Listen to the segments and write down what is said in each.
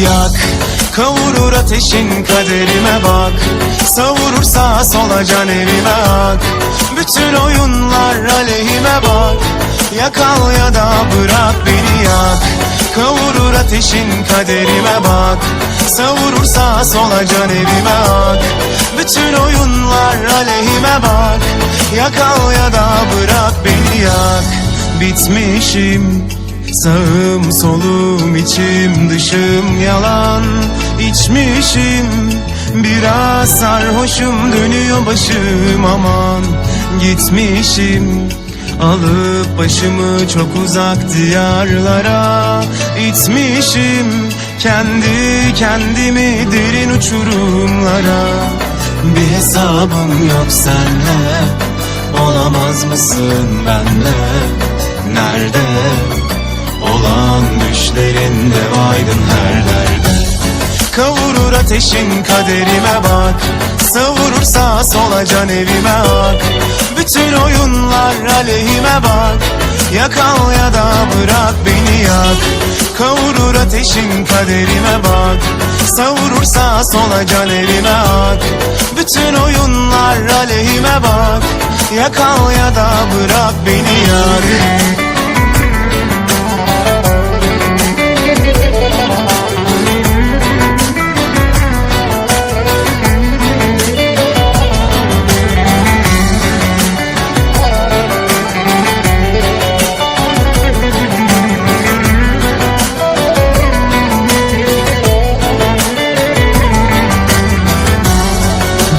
Yak, kavurur ateşin kaderime bak. Savurur sağa sola can evime ak. Bütün oyunlar aleyhime bak. Yakal ya da bırak beni yak. Kavurur ateşin kaderime bak. Savurur sağa sola can evime ak. Bütün oyunlar aleyhime bak. Yakal ya da bırak beni yak. Bitmişim, sağım solum içim dışım yalan. İçmişim, biraz sarhoşum, dönüyor başım aman. Gitmişim, alıp başımı çok uzak diyarlara. İtmişim kendi kendimi derin uçurumlara. Bir hesabım yok senle, olamaz mısın benle? Nerede olan düşlerinde aydın her derde. Kavurur ateşin kaderime bak. Savurur sağa sola can evime ak. Bütün oyunlar aleyhime bak. Yakal ya da bırak beni yak. Kavurur ateşin kaderime bak. Savurur sağa sola can evime ak. Bütün oyunlar aleyhime bak. Yakal ya da bırak beni yak.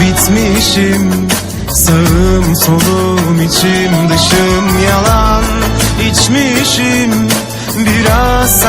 Bitmişim, sağım solum içim dışım yalan. İçmişim, biraz